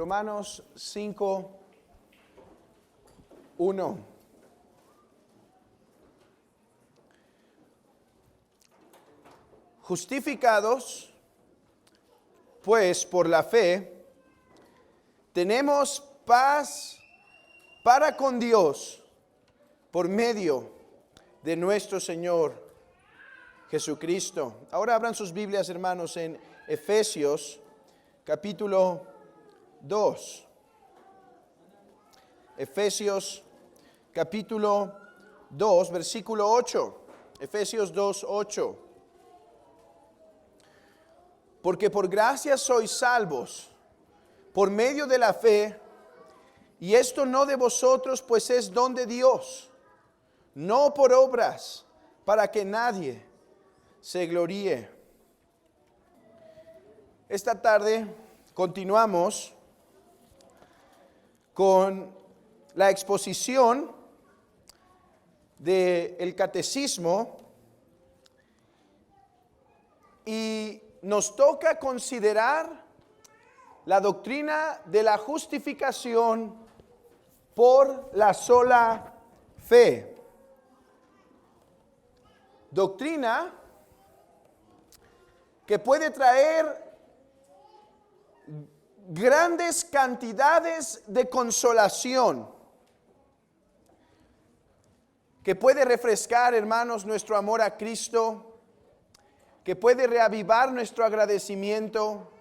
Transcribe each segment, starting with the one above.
Romanos 5:1. Justificados, pues, por la fe, tenemos paz para con Dios por medio de nuestro Señor Jesucristo. Ahora abran sus Biblias, hermanos, en Efesios capítulo 2. Efesios capítulo 2, versículo 8. Efesios 2:8. Porque por gracia sois salvos, por medio de la fe, y esto no de vosotros, pues es don de Dios, no por obras, para que nadie se gloríe. Esta tarde continuamos con la exposición del catecismo y nos toca considerar la doctrina de la justificación por la sola fe. Doctrina que puede traer grandes cantidades de consolación, que puede refrescar, hermanos, nuestro amor a Cristo, que puede reavivar nuestro agradecimiento,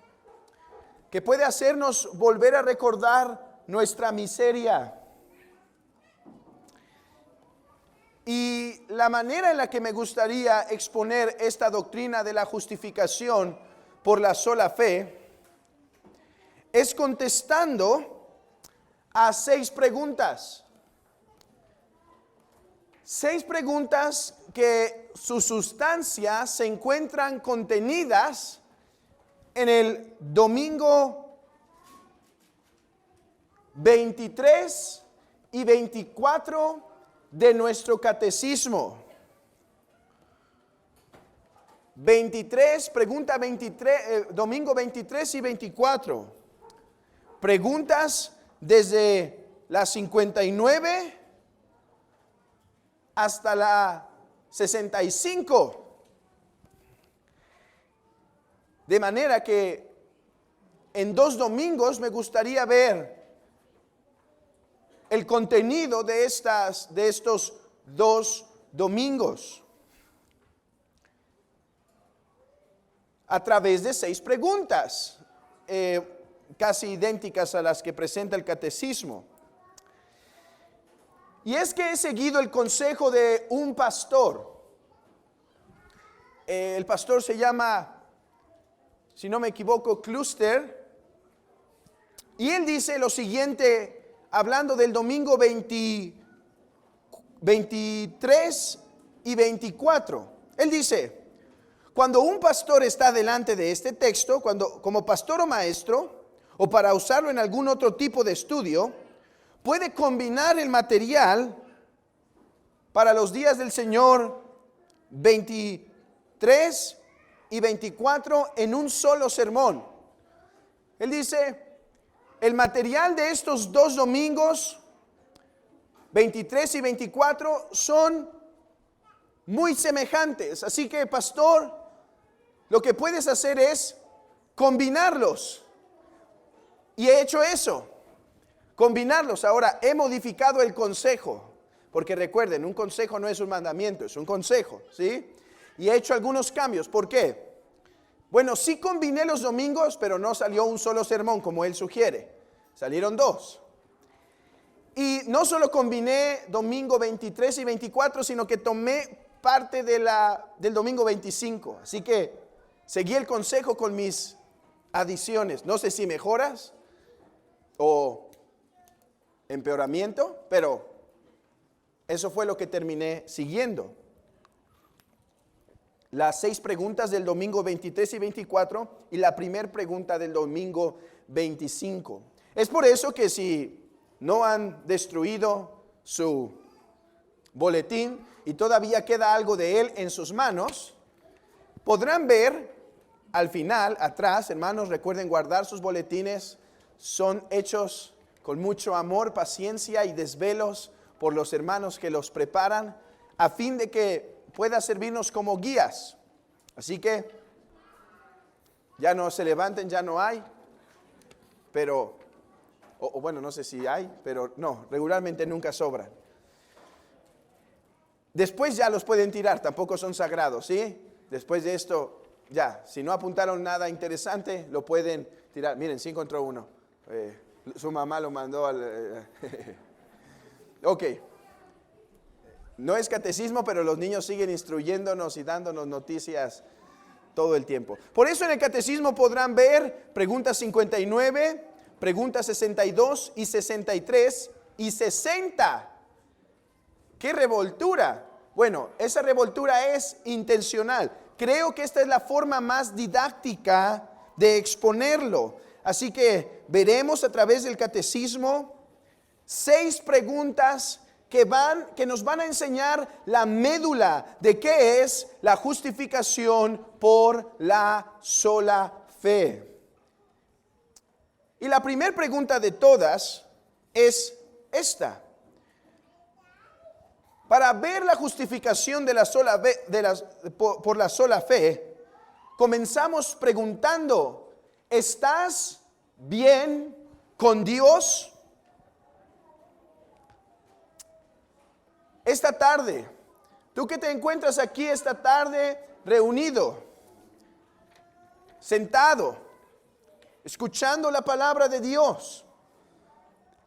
que puede hacernos volver a recordar nuestra miseria. Y la manera en la que me gustaría exponer esta doctrina de la justificación por la sola fe es contestando a 6 preguntas. 6 preguntas que su sustancia se encuentran contenidas en el domingo 23 y 24 de nuestro catecismo. 23, pregunta 23, domingo 23 y 24. Preguntas desde la 59 hasta la 65. De manera que en 2 domingos me gustaría ver el contenido de estos 2 domingos a través de 6 preguntas, casi idénticas a las que presenta el catecismo. Y es que he seguido el consejo de un pastor. El pastor se llama, si no me equivoco, Cluster. Y él dice lo siguiente, hablando del domingo 23 y 24. Él dice: cuando un pastor está delante de este texto, cuando como pastor o maestro, o para usarlo en algún otro tipo de estudio, puede combinar el material para los días del Señor 23 y 24 en un solo sermón. Él dice: el material de estos 2 domingos, 23 y 24, son muy semejantes. Así que, pastor, lo que puedes hacer es combinarlos. Y he hecho eso, combinarlos. Ahora, he modificado el consejo, porque recuerden, un consejo no es un mandamiento, es un consejo, ¿sí? Y he hecho algunos cambios. ¿Por qué? Bueno, sí combiné los domingos, pero no salió un solo sermón como él sugiere. Salieron 2. Y no solo combiné domingo 23 y 24, sino que tomé parte del domingo 25. Así que seguí el consejo con mis adiciones. No sé si mejoras o empeoramiento, pero eso fue lo que terminé siguiendo. Las 6 preguntas del domingo 23 y 24 y la primera pregunta del domingo 25. Es por eso que si no han destruido su boletín y todavía queda algo de él en sus manos, podrán ver al final, atrás, hermanos, recuerden guardar sus boletines son hechos con mucho amor, paciencia y desvelos por los hermanos que los preparan, a fin de que pueda servirnos como guías. Así que ya no se levanten, ya no hay, pero, o bueno, no sé si hay, pero no, regularmente nunca sobran. Después ya los pueden tirar, tampoco son sagrados, ¿sí? Después de esto, ya, si no apuntaron nada interesante, lo pueden tirar. Miren, sí encontró uno. Su mamá lo mandó al... Ok. No es catecismo, pero los niños siguen instruyéndonos y dándonos noticias todo el tiempo. Por eso en el catecismo podrán ver preguntas 59, preguntas 62 y 63 y 60. ¡Qué revoltura! Bueno, esa revoltura es intencional. Creo que esta es la forma más didáctica de exponerlo. Así que veremos a través del catecismo 6 preguntas que nos van a enseñar la médula de qué es la justificación por la sola fe. Y la primera pregunta de todas es esta. Para ver la justificación de la sola por la sola fe, comenzamos preguntando, ¿estás bien con Dios? Esta tarde, tú que te encuentras aquí esta tarde reunido, sentado, escuchando la palabra de Dios,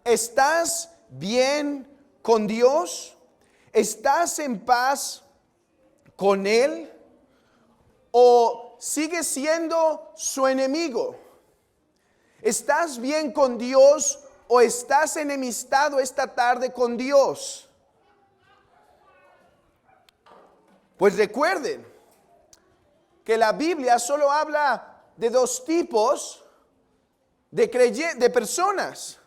¿estás bien con Dios? ¿Estás en paz con Él? ¿O sigues siendo su enemigo? ¿Estás bien con Dios o estás enemistado esta tarde con Dios? Pues recuerden que la Biblia solo habla de 2 tipos de personas.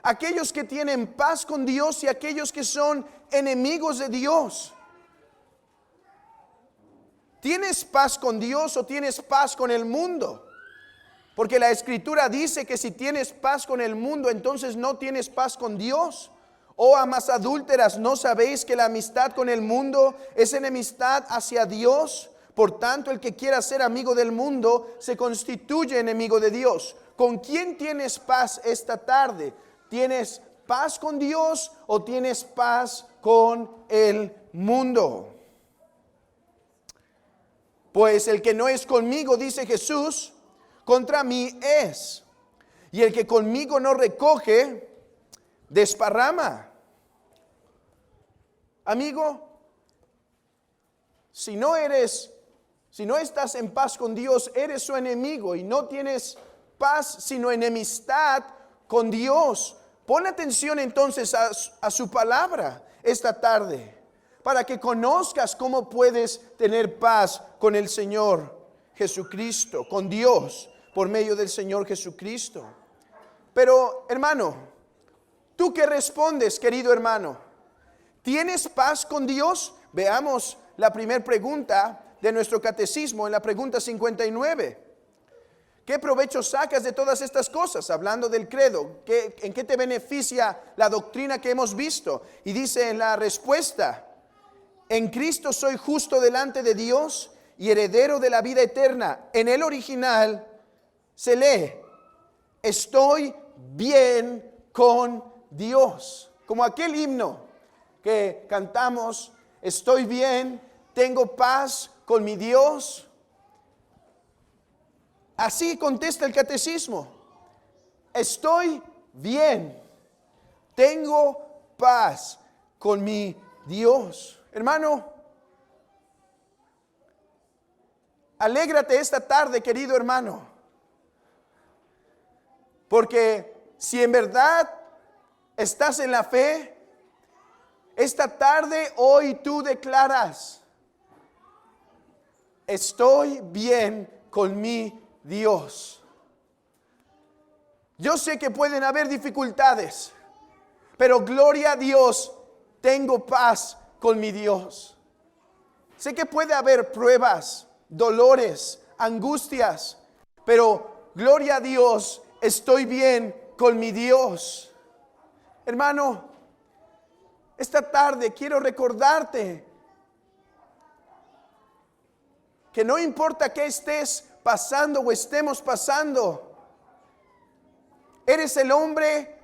Aquellos que tienen paz con Dios y aquellos que son enemigos de Dios. ¿Tienes paz con Dios o tienes paz con el mundo? Porque la Escritura dice que si tienes paz con el mundo, entonces no tienes paz con Dios. Oh, amas adúlteras, ¿no sabéis que la amistad con el mundo es enemistad hacia Dios? Por tanto, el que quiera ser amigo del mundo se constituye enemigo de Dios. ¿Con quién tienes paz esta tarde? ¿Tienes paz con Dios o tienes paz con el mundo? Pues el que no es conmigo, dice Jesús, contra mí es. Y el que conmigo no recoge, desparrama. Amigo, si no estás en paz con Dios, eres su enemigo y no tienes paz sino enemistad con Dios. Pon atención entonces a su palabra esta tarde, para que conozcas cómo puedes tener paz con el Señor Jesucristo, con Dios, por medio del Señor Jesucristo. Pero, hermano, ¿tú qué respondes, querido hermano? ¿Tienes paz con Dios? Veamos la primera pregunta de nuestro catecismo en la pregunta 59. ¿Qué provecho sacas de todas estas cosas? Hablando del credo, ¿en qué te beneficia la doctrina que hemos visto? Y dice en la respuesta, en Cristo soy justo delante de Dios y heredero de la vida eterna. En el original se lee, estoy bien con Dios. Como aquel himno que cantamos, estoy bien, tengo paz con mi Dios. Así contesta el catecismo, estoy bien, tengo paz con mi Dios. Hermano, alégrate esta tarde, querido hermano, porque si en verdad estás en la fe, esta tarde, hoy tú declaras, estoy bien con mi Dios. Yo sé que pueden haber dificultades, pero gloria a Dios, tengo paz con mi Dios. Sé que puede haber pruebas, dolores, angustias, pero gloria a Dios, estoy bien con mi Dios. Hermano, esta tarde quiero recordarte que no importa qué estés pasando o estemos pasando, eres el hombre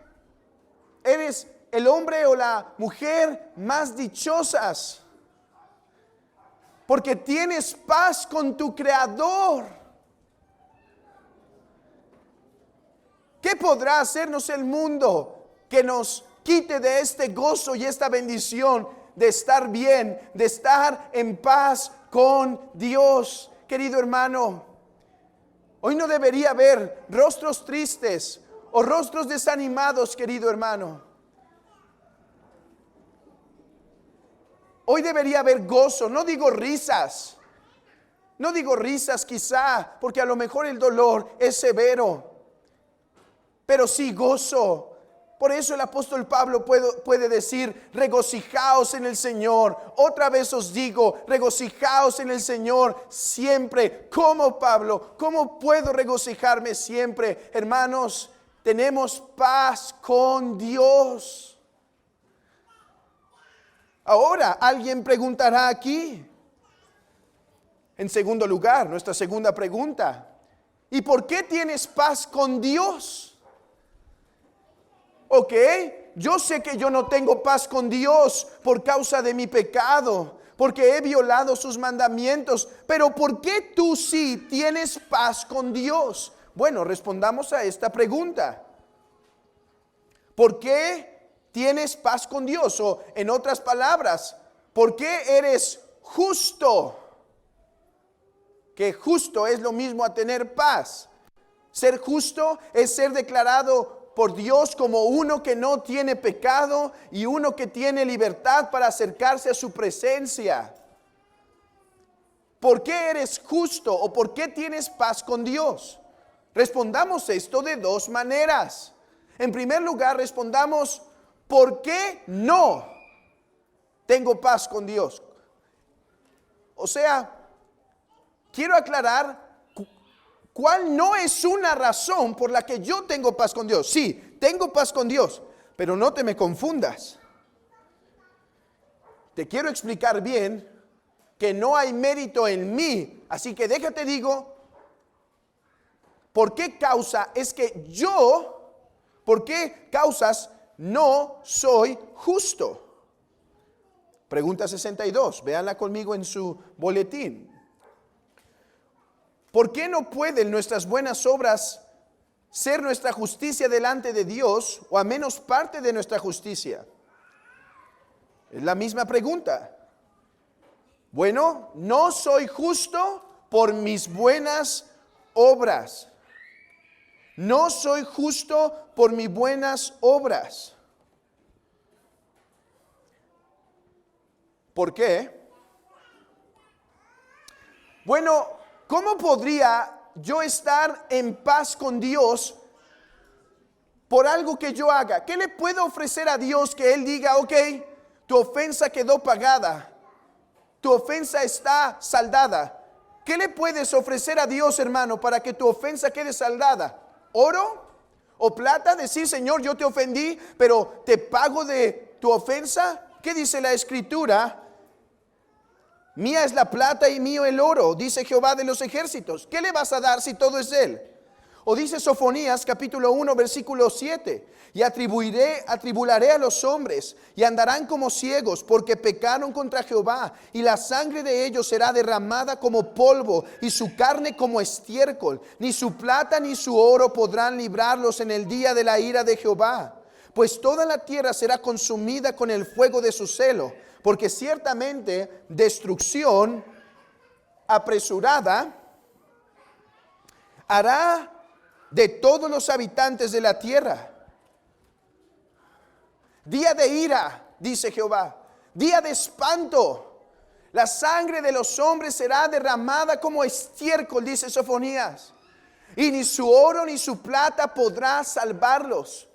o la mujer más dichosas, porque tienes paz con tu Creador. ¿Qué podrá hacernos el mundo que nos quite de este gozo y esta bendición de estar bien, de estar en paz con Dios? Querido hermano, hoy no debería haber rostros tristes o rostros desanimados, querido hermano. Hoy debería haber gozo, no digo risas. No digo risas quizá, porque a lo mejor el dolor es severo, pero sí gozo. Por eso el apóstol Pablo puede decir, regocijaos en el Señor. Otra vez os digo, regocijaos en el Señor siempre. ¿Cómo, Pablo? ¿Cómo puedo regocijarme siempre? Hermanos, tenemos paz con Dios. Ahora, alguien preguntará aquí, en segundo lugar, nuestra segunda pregunta, ¿y por qué tienes paz con Dios? Ok, yo sé que yo no tengo paz con Dios por causa de mi pecado, porque he violado sus mandamientos, pero ¿por qué tú sí tienes paz con Dios? Bueno, respondamos a esta pregunta. ¿Por qué tienes paz con Dios? O en otras palabras, ¿por qué eres justo? Que justo es lo mismo a tener paz. Ser justo es ser declarado por Dios como uno que no tiene pecado y uno que tiene libertad para acercarse a su presencia. ¿Por qué eres justo o por qué tienes paz con Dios? Respondamos esto de dos maneras. En primer lugar, respondamos, ¿por qué no tengo paz con Dios? O sea, quiero aclarar cuál no es una razón por la que yo tengo paz con Dios. Sí, tengo paz con Dios, pero no te me confundas. Te quiero explicar bien que no hay mérito en mí. Así que déjate digo, ¿por qué causa es que por qué causas no soy justo? Pregunta 62, véanla conmigo en su boletín. ¿Por qué no pueden nuestras buenas obras ser nuestra justicia delante de Dios, o a menos parte de nuestra justicia? Es la misma pregunta. Bueno, no soy justo por mis buenas obras. No soy justo por mis buenas obras. ¿Por qué? Bueno, ¿cómo podría yo estar en paz con Dios por algo que yo haga? ¿Qué le puedo ofrecer a Dios que Él diga, ok, tu ofensa quedó pagada, tu ofensa está saldada? ¿Qué le puedes ofrecer a Dios, hermano, para que tu ofensa quede saldada? ¿Oro o plata? Decir, Señor, yo te ofendí, pero te pago de tu ofensa. ¿Qué dice la Escritura? Mía es la plata y mío el oro, dice Jehová de los ejércitos. ¿Qué le vas a dar si todo es Él? O dice Sofonías capítulo 1 versículo 7. Y atribularé a los hombres y andarán como ciegos porque pecaron contra Jehová, y la sangre de ellos será derramada como polvo y su carne como estiércol. Ni su plata ni su oro podrán librarlos en el día de la ira de Jehová, pues toda la tierra será consumida con el fuego de su celo, porque ciertamente destrucción apresurada hará de todos los habitantes de la tierra. Día de ira, dice Jehová, día de espanto. La sangre de los hombres será derramada como estiércol, dice Sofonías, y ni su oro ni su plata podrá salvarlos.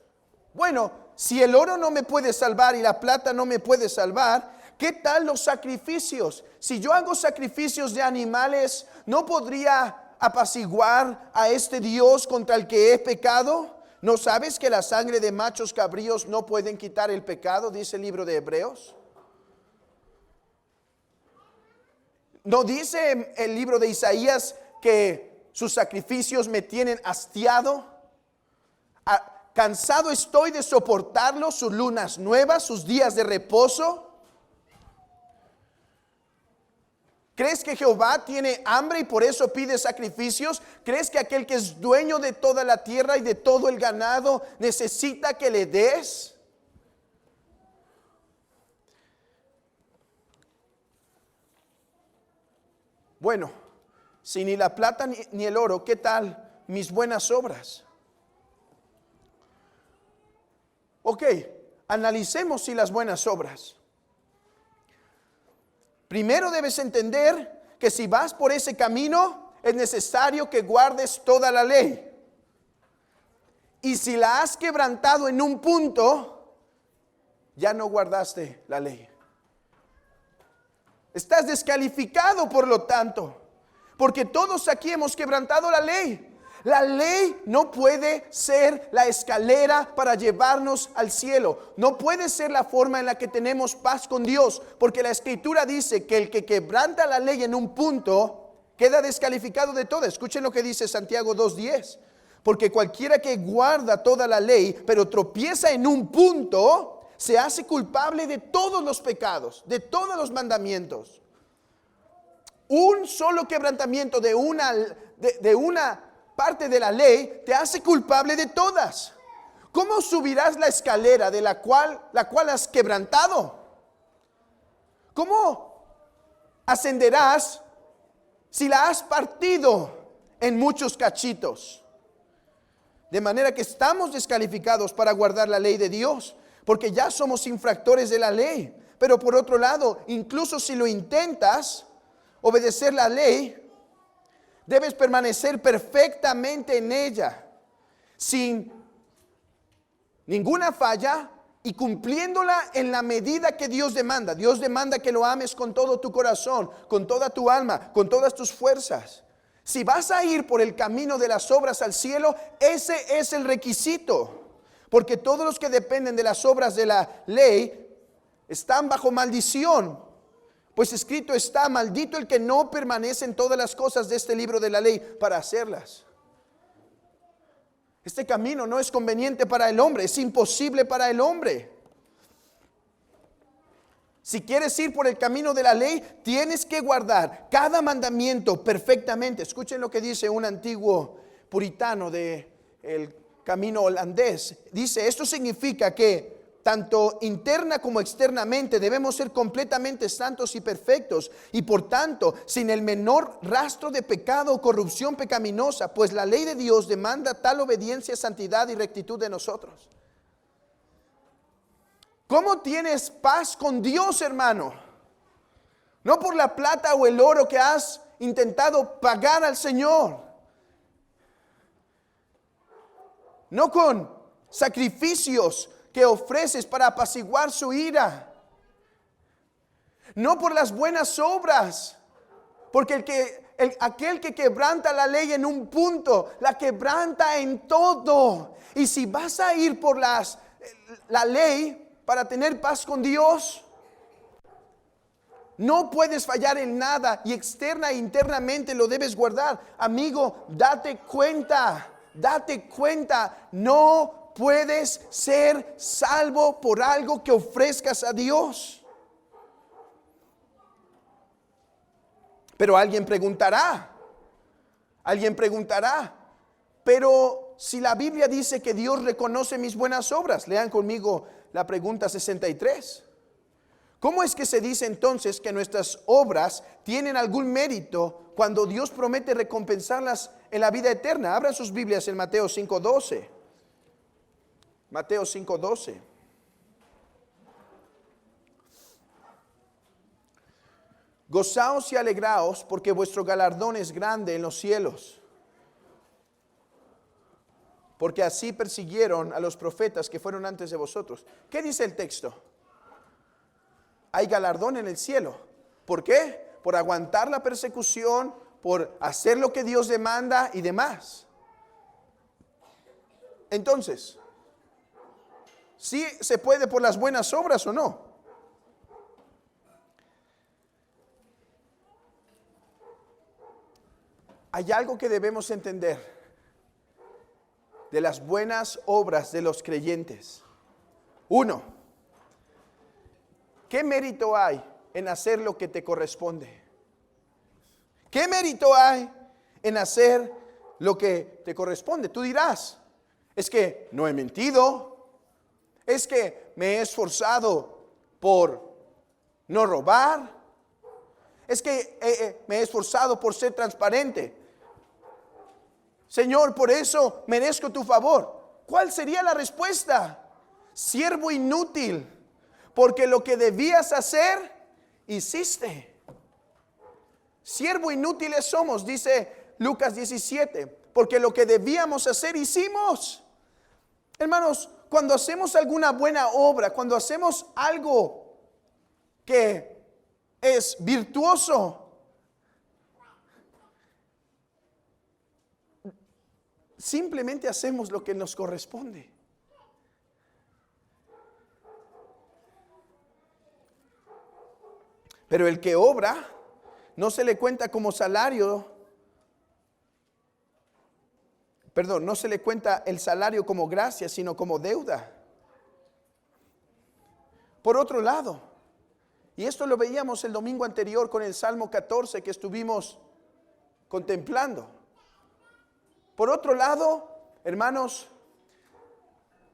Bueno, si el oro no me puede salvar y la plata no me puede salvar, ¿qué tal los sacrificios? Si yo hago sacrificios de animales, ¿no podría apaciguar a este Dios contra el que he pecado? ¿No sabes que la sangre de machos cabríos no pueden quitar el pecado? Dice el libro de Hebreos. ¿No dice el libro de Isaías que sus sacrificios me tienen hastiado? Cansado estoy de soportarlo, sus lunas nuevas, sus días de reposo. ¿Crees que Jehová tiene hambre y por eso pide sacrificios? ¿Crees que aquel que es dueño de toda la tierra y de todo el ganado necesita que le des? Bueno, si ni la plata ni el oro, ¿qué tal mis buenas obras? Ok, analicemos si las buenas obras. Primero debes entender que si vas por ese camino, es necesario que guardes toda la ley. Y si la has quebrantado en un punto, ya no guardaste la ley. Estás descalificado, por lo tanto, porque todos aquí hemos quebrantado la ley. La ley no puede ser la escalera para llevarnos al cielo. No puede ser la forma en la que tenemos paz con Dios, porque la Escritura dice que el que quebranta la ley en un punto queda descalificado de toda. Escuchen lo que dice Santiago 2:10. Porque cualquiera que guarda toda la ley, pero tropieza en un punto, se hace culpable de todos los pecados, de todos los mandamientos. Un solo quebrantamiento de una parte de la ley te hace culpable de todas. ¿Cómo subirás la escalera de la cual has quebrantado? ¿Cómo ascenderás si la has partido en muchos cachitos? De manera que estamos descalificados para guardar la ley de Dios, porque ya somos infractores de la ley. Pero por otro lado, incluso si lo intentas, obedecer la ley, debes permanecer perfectamente en ella, sin ninguna falla y cumpliéndola en la medida que Dios demanda. Dios demanda que lo ames con todo tu corazón, con toda tu alma, con todas tus fuerzas. Si vas a ir por el camino de las obras al cielo, ese es el requisito. Porque todos los que dependen de las obras de la ley están bajo maldición. Pues escrito está: maldito el que no permanece en todas las cosas de este libro de la ley para hacerlas. Este camino no es conveniente para el hombre, es imposible para el hombre. Si quieres ir por el camino de la ley, tienes que guardar cada mandamiento perfectamente. Escuchen lo que dice un antiguo puritano del camino holandés. Dice: esto significa que tanto interna como externamente debemos ser completamente santos y perfectos, y por tanto sin el menor rastro de pecado o corrupción pecaminosa, pues la ley de Dios demanda tal obediencia, santidad y rectitud de nosotros. ¿Cómo tienes paz con Dios, hermano? No por la plata o el oro que has intentado pagar al Señor, no con sacrificios que ofreces para apaciguar su ira, no por las buenas obras, porque aquel que quebranta la ley en un punto, la quebranta en todo. Y si vas a ir por la ley para tener paz con Dios, no puedes fallar en nada, y externa e internamente lo debes guardar. Amigo, date cuenta, no puedes ser salvo por algo que ofrezcas a Dios. Pero alguien preguntará, pero si la Biblia dice que Dios reconoce mis buenas obras, lean conmigo la pregunta 63. ¿Cómo es que se dice entonces que nuestras obras tienen algún mérito cuando Dios promete recompensarlas en la vida eterna? Abran sus Biblias en Mateo 5:12. Mateo 5:12. Gozaos y alegraos, porque vuestro galardón es grande en los cielos, porque así persiguieron a los profetas que fueron antes de vosotros. ¿Qué dice el texto? Hay galardón en el cielo. ¿Por qué? Por aguantar la persecución, por hacer lo que Dios demanda y demás. Entonces, ¿sí se puede por las buenas obras o no? Hay algo que debemos entender de las buenas obras de los creyentes. Uno, ¿qué mérito hay en hacer lo que te corresponde? ¿Qué mérito hay en hacer lo que te corresponde? Tú dirás, es que no he mentido, es que me he esforzado por no robar, es que me he esforzado por ser transparente. Señor, por eso merezco tu favor. ¿Cuál sería la respuesta? Siervo inútil, porque lo que debías hacer, hiciste. Siervo inútiles somos, dice Lucas 17, porque lo que debíamos hacer, hicimos. Hermanos, cuando hacemos alguna buena obra, cuando hacemos algo que es virtuoso, simplemente hacemos lo que nos corresponde. Pero el que obra no se le cuenta como salario, no se le cuenta el salario como gracia, sino como deuda. Por otro lado, y esto lo veíamos el domingo anterior con el Salmo 14 que estuvimos contemplando. Por otro lado, hermanos,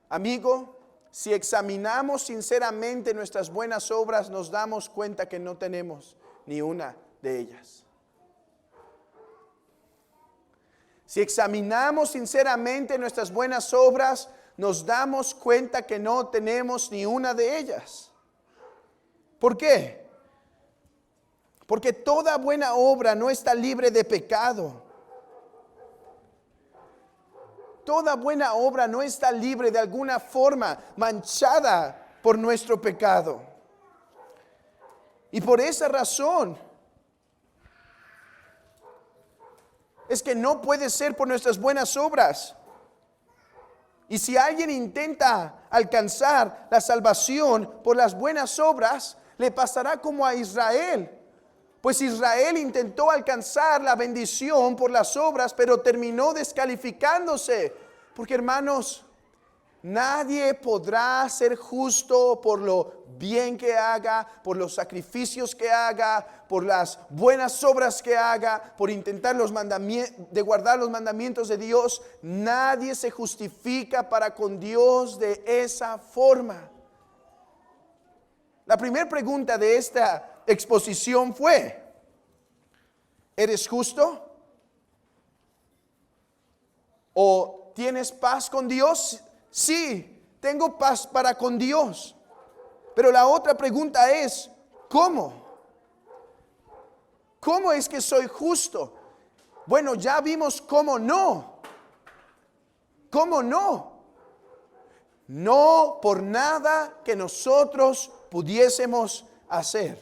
amigo, si examinamos sinceramente nuestras buenas obras, nos damos cuenta que no tenemos ni una de ellas. Si examinamos sinceramente nuestras buenas obras, nos damos cuenta que no tenemos ni una de ellas. ¿Por qué? Porque toda buena obra no está libre de pecado. Toda buena obra no está libre de alguna forma, manchada por nuestro pecado. Y por esa razón es que no puede ser por nuestras buenas obras. Y si alguien intenta alcanzar la salvación por las buenas obras, le pasará como a Israel. Pues Israel intentó alcanzar la bendición por las obras, pero terminó descalificándose. Porque, hermanos, nadie podrá ser justo por lo bien que haga, por los sacrificios que haga, por las buenas obras que haga, por intentar de guardar los mandamientos de Dios. Nadie se justifica para con Dios de esa forma. La primera pregunta de esta exposición fue: ¿eres justo? ¿O tienes paz con Dios? Sí, tengo paz para con Dios. Pero la otra pregunta es: ¿cómo? ¿Cómo es que soy justo? Bueno, ya vimos cómo no. ¿Cómo no? No por nada que nosotros pudiésemos hacer.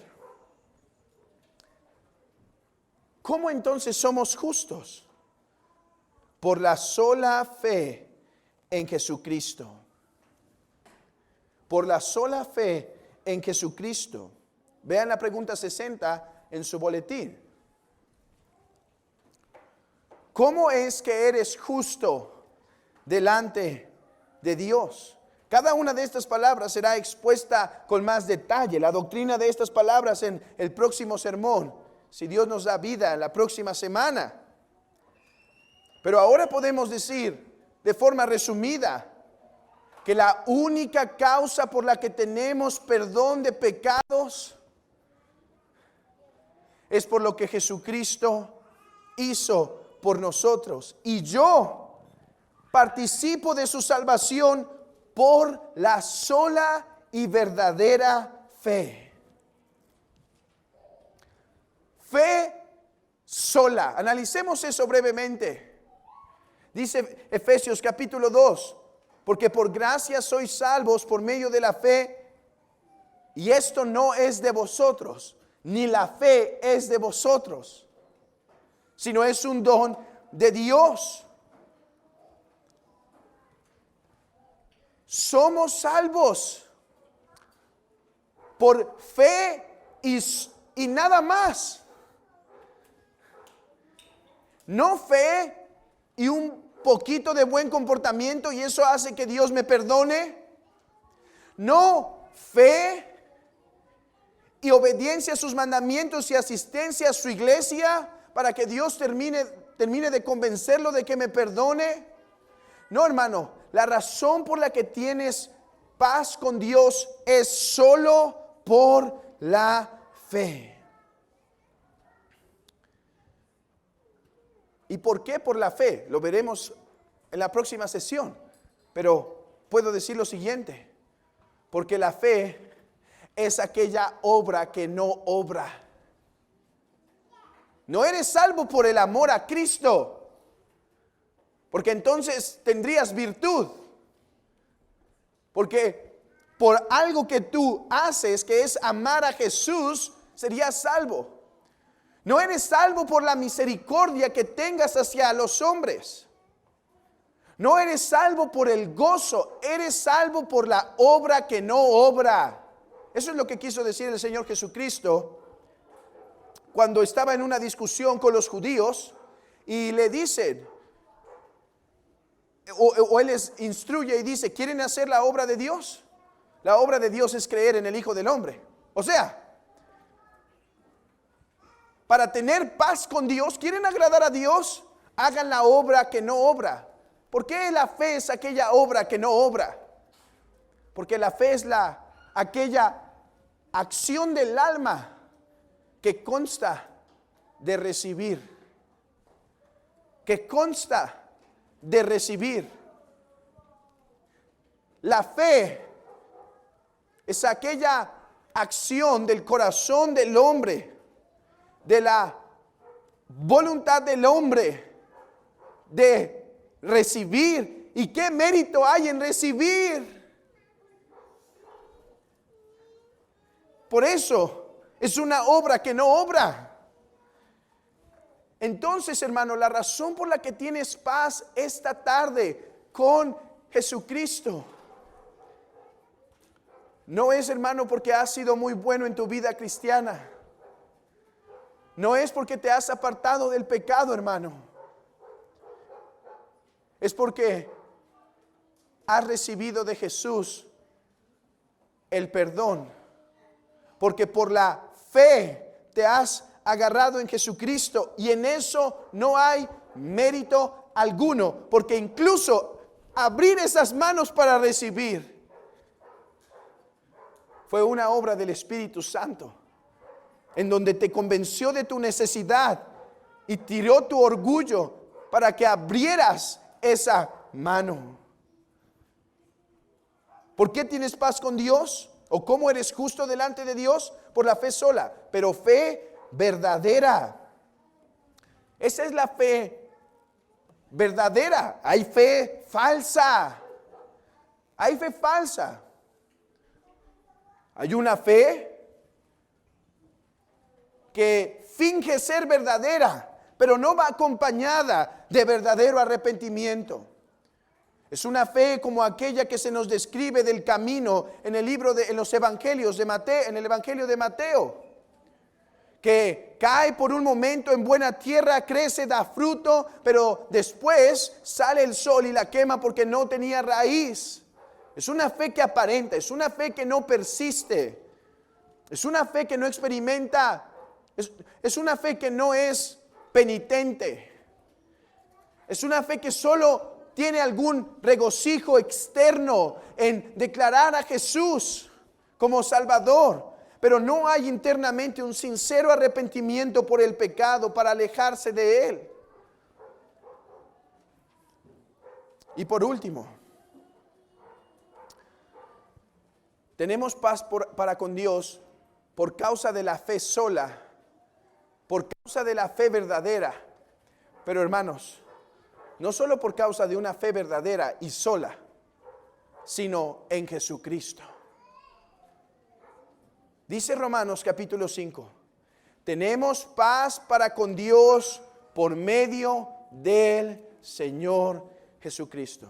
¿Cómo entonces somos justos? Por la sola fe en Jesucristo. Por la sola fe en Jesucristo. Vean la pregunta 60 en su boletín. ¿Cómo es que eres justo delante de Dios? Cada una de estas palabras será expuesta con más detalle. La doctrina de estas palabras en el próximo sermón, si Dios nos da vida, la próxima semana. Pero ahora podemos decir de forma resumida que la única causa por la que tenemos perdón de pecados es por lo que Jesucristo hizo por nosotros. Y yo participo de su salvación por la sola y verdadera fe. Fe sola. Analicemos eso brevemente. Dice Efesios capítulo 2, porque por gracia sois salvos por medio de la fe, y esto no es de vosotros, ni la fe es de vosotros, sino es un don de Dios. Somos salvos por fe y nada más. No fe y un poquito de buen comportamiento y eso hace que Dios me perdone. No, fe y obediencia a sus mandamientos y asistencia a su iglesia para que Dios termine de convencerlo de que me perdone. No, hermano, la razón por la que tienes paz con Dios es solo por la fe. ¿Y por qué por la fe? Lo veremos en la próxima sesión. Pero puedo decir lo siguiente: porque la fe es aquella obra que no obra. No eres salvo por el amor a Cristo, porque entonces tendrías virtud. Porque por algo que tú haces, que es amar a Jesús, serías salvo. No eres salvo por la misericordia que tengas hacia los hombres. No eres salvo por el gozo, eres salvo por la obra que no obra. Eso es lo que quiso decir el Señor Jesucristo cuando estaba en una discusión con los judíos y le dicen, o Él les instruye y dice: ¿quieren hacer la obra de Dios? La obra de Dios es creer en el Hijo del Hombre. O sea, para tener paz con Dios, ¿quieren agradar a Dios? Hagan la obra que no obra. ¿Por qué la fe es aquella obra que no obra? Porque la fe es aquella acción del alma que consta de recibir. Que consta de recibir. La fe es aquella acción del corazón del hombre, de la voluntad del hombre de recibir. ¿Y qué mérito hay en recibir? Por eso es una obra que no obra. Entonces, hermano, la razón por la que tienes paz esta tarde con Jesucristo no es, hermano, porque has sido muy bueno en tu vida cristiana. No es porque te has apartado del pecado, hermano. Es porque has recibido de Jesús el perdón. Porque por la fe te has agarrado en Jesucristo y en eso no hay mérito alguno. Porque incluso abrir esas manos para recibir fue una obra del Espíritu Santo, en donde te convenció de tu necesidad y tiró tu orgullo para que abrieras esa mano. ¿Por qué tienes paz con Dios? ¿O cómo eres justo delante de Dios? Por la fe sola, pero fe verdadera. Esa es la fe verdadera. Hay fe falsa. Hay fe falsa. Hay una fe que finge ser verdadera, pero no va acompañada de verdadero arrepentimiento. Es una fe como aquella que se nos describe del camino en el libro en los evangelios de Mateo, en el evangelio de Mateo, que cae por un momento en buena tierra, crece, da fruto, pero después sale el sol y la quema porque no tenía raíz. Es una fe que aparenta, es una fe que no persiste, es una fe que no experimenta, es una fe que no es penitente, es una fe que solo tiene algún regocijo externo en declarar a Jesús como Salvador, pero no hay internamente un sincero arrepentimiento por el pecado para alejarse de Él. Y por último, tenemos paz para con Dios por causa de la fe sola, por causa de la fe verdadera. Pero hermanos, no solo por causa de una fe verdadera y sola, sino en Jesucristo. Dice Romanos capítulo 5, tenemos paz para con Dios por medio del Señor Jesucristo.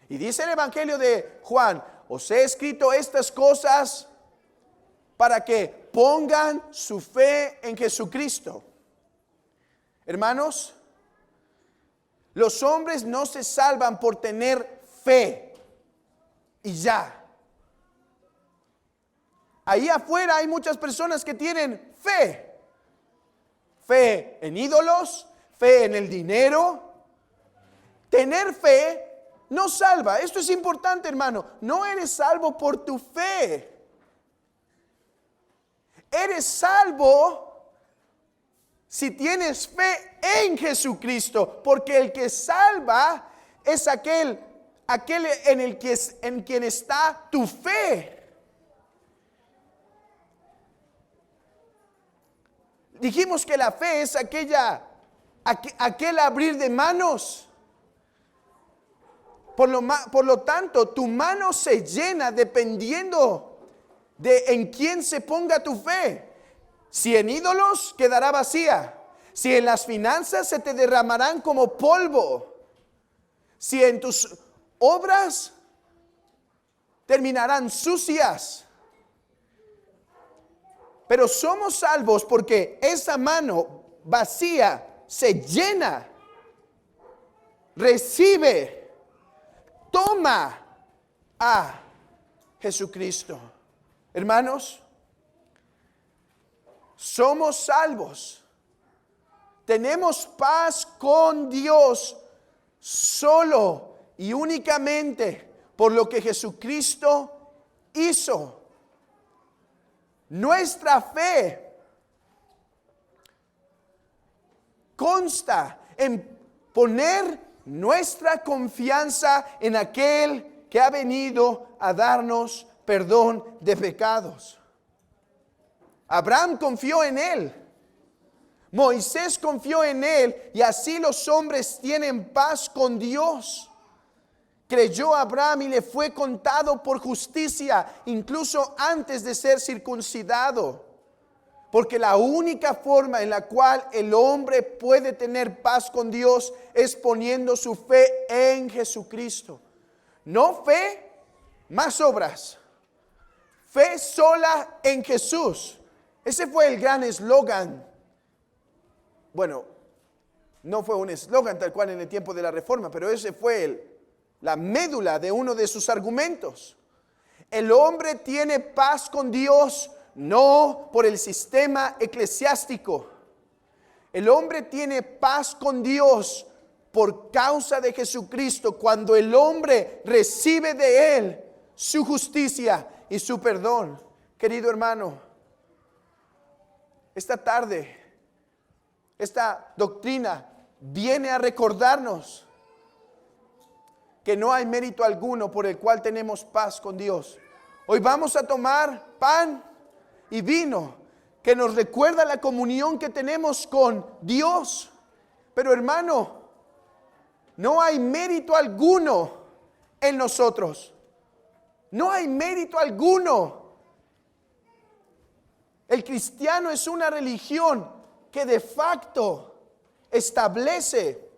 Y dice el Evangelio de Juan: os he escrito estas cosas para que pongan su fe en Jesucristo. Hermanos, los hombres no se salvan por tener fe y ya. Ahí afuera hay muchas personas que tienen fe. Fe en ídolos, fe en el dinero. Tener fe no salva. Esto es importante, hermano. No eres salvo por tu fe. Eres salvo si tienes fe en Jesucristo, porque el que salva es aquel en quien está tu fe. Dijimos que la fe es aquel abrir de manos. Por lo tanto, tu mano se llena dependiendo de en quién se ponga tu fe. Si en ídolos, quedará vacía. Si en las finanzas, se te derramarán como polvo. Si en tus obras, terminarán sucias. Pero somos salvos porque esa mano vacía se llena, recibe, toma a Jesucristo. Hermanos, somos salvos. Tenemos paz con Dios solo y únicamente por lo que Jesucristo hizo. Nuestra fe consta en poner nuestra confianza en aquel que ha venido a darnos perdón de pecados. Abraham confió en él. Moisés confió en él y así los hombres tienen paz con Dios. Creyó Abraham y le fue contado por justicia, incluso antes de ser circuncidado. Porque la única forma en la cual el hombre puede tener paz con Dios es poniendo su fe en Jesucristo. No fe más obras. Fe sola en Jesús. Ese fue el gran eslogan. Bueno, no fue un eslogan tal cual en el tiempo de la Reforma, pero ese fue la médula de uno de sus argumentos. El hombre tiene paz con Dios no por el sistema eclesiástico. El hombre tiene paz con Dios por causa de Jesucristo, cuando el hombre recibe de Él su justicia y su perdón. Querido hermano, esta tarde, esta doctrina viene a recordarnos que no hay mérito alguno por el cual tenemos paz con Dios. Hoy vamos a tomar pan y vino que nos recuerda la comunión que tenemos con Dios. Pero hermano, no hay mérito alguno en nosotros. No hay mérito alguno. El cristiano es una religión que de facto establece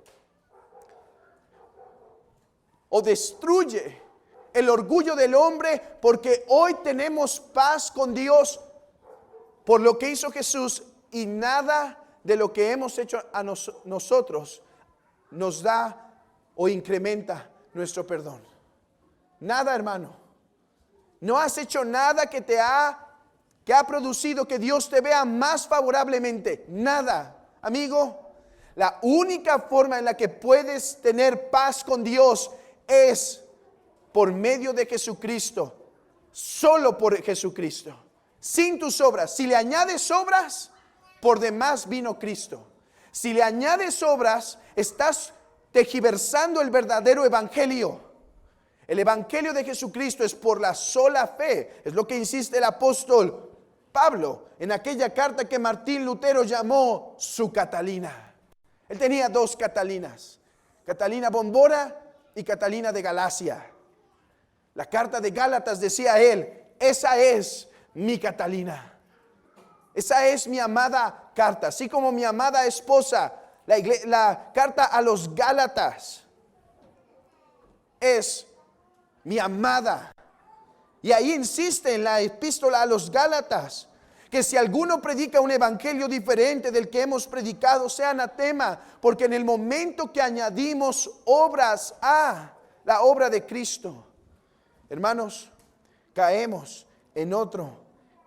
o destruye el orgullo del hombre, porque hoy tenemos paz con Dios por lo que hizo Jesús, y nada de lo que hemos hecho a nosotros nos da o incrementa nuestro perdón. Nada, hermano. No has hecho nada que ha producido que Dios te vea más favorablemente. Nada, amigo. La única forma en la que puedes tener paz con Dios es por medio de Jesucristo, solo por Jesucristo, sin tus obras. Si le añades obras, por demás vino Cristo. Si le añades obras, estás tergiversando el verdadero evangelio. El evangelio de Jesucristo es por la sola fe. Es lo que insiste el apóstol Pablo en aquella carta que Martín Lutero llamó su Catalina. Él tenía dos Catalinas, Catalina Bombora y Catalina de Galacia. La carta de Gálatas decía él: esa es mi Catalina, esa es mi amada carta. Así como mi amada esposa la carta a los Gálatas es mi amada. Y ahí insiste en la epístola a los Gálatas que si alguno predica un evangelio diferente del que hemos predicado, sea anatema, porque en el momento que añadimos obras a la obra de Cristo, hermanos, caemos en otro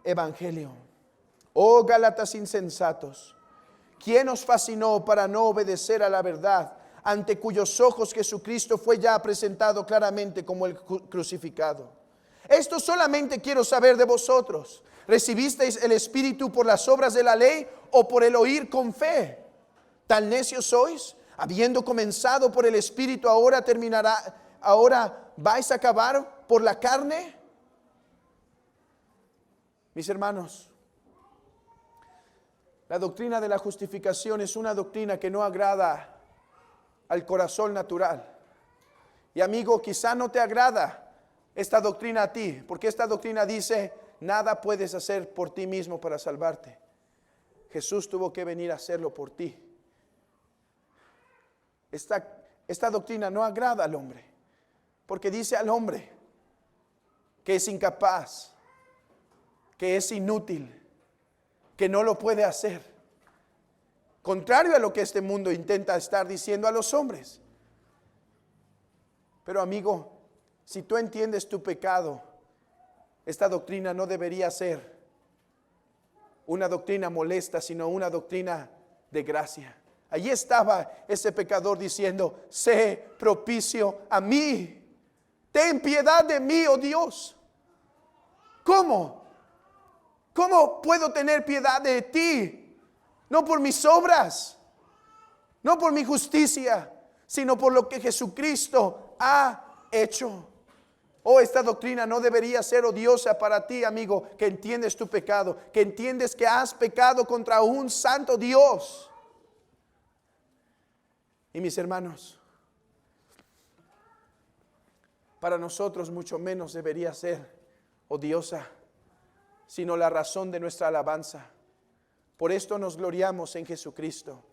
evangelio. Oh Gálatas insensatos, ¿quién os fascinó para no obedecer a la verdad, ante cuyos ojos Jesucristo fue ya presentado claramente como el crucificado? Esto solamente quiero saber de vosotros. ¿Recibisteis el Espíritu por las obras de la ley o por el oír con fe? ¿Tan necios sois? Habiendo comenzado por el Espíritu, ahora vais a acabar por la carne. Mis hermanos, la doctrina de la justificación es una doctrina que no agrada al corazón natural. Y amigo, quizá no te agrada esta doctrina a ti, porque esta doctrina dice: nada puedes hacer por ti mismo para salvarte. Jesús tuvo que venir a hacerlo por ti. Esta doctrina no agrada al hombre, porque dice al hombre que es incapaz, que es inútil, que no lo puede hacer. Contrario a lo que este mundo intenta estar diciendo a los hombres. Pero amigo, si tú entiendes tu pecado, esta doctrina no debería ser una doctrina molesta, sino una doctrina de gracia. Allí estaba ese pecador diciendo: sé propicio a mí, ten piedad de mí, oh Dios. ¿Cómo? ¿Cómo puedo tener piedad de ti? No por mis obras, no por mi justicia, sino por lo que Jesucristo ha hecho. Oh, esta doctrina no debería ser odiosa para ti, amigo, que entiendes tu pecado, que entiendes que has pecado contra un santo Dios. Y mis hermanos, para nosotros mucho menos debería ser odiosa, sino la razón de nuestra alabanza. Por esto nos gloriamos en Jesucristo.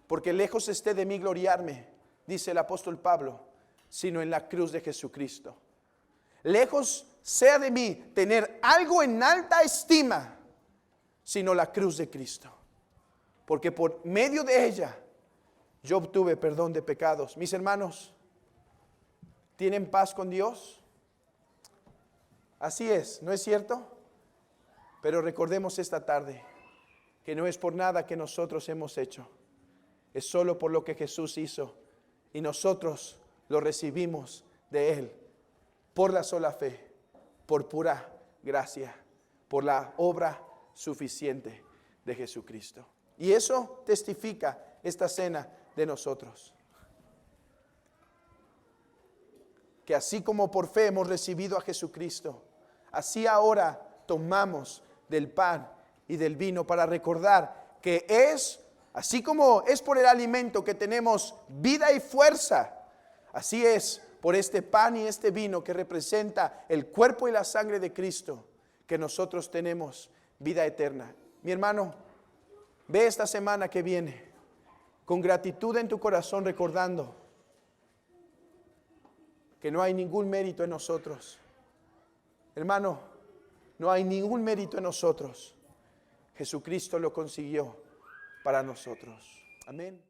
Porque lejos esté de mí gloriarme, dice el apóstol Pablo, sino en la cruz de Jesucristo. Lejos sea de mí tener algo en alta estima, sino la cruz de Cristo. Porque por medio de ella yo obtuve perdón de pecados. Mis hermanos, ¿tienen paz con Dios? Así es, ¿no es cierto? Pero recordemos esta tarde que no es por nada que nosotros hemos hecho. Es solo por lo que Jesús hizo y nosotros lo recibimos de Él por la sola fe, por pura gracia, por la obra suficiente de Jesucristo. Y eso testifica esta cena de nosotros. Que así como por fe hemos recibido a Jesucristo, así ahora tomamos del pan y del vino para recordar que es, así como es por el alimento que tenemos vida y fuerza, así es por este pan y este vino que representa el cuerpo y la sangre de Cristo, que nosotros tenemos vida eterna. Mi hermano, ve esta semana que viene con gratitud en tu corazón, recordando que no hay ningún mérito en nosotros. Hermano, no hay ningún mérito en nosotros. Jesucristo lo consiguió para nosotros. Amén.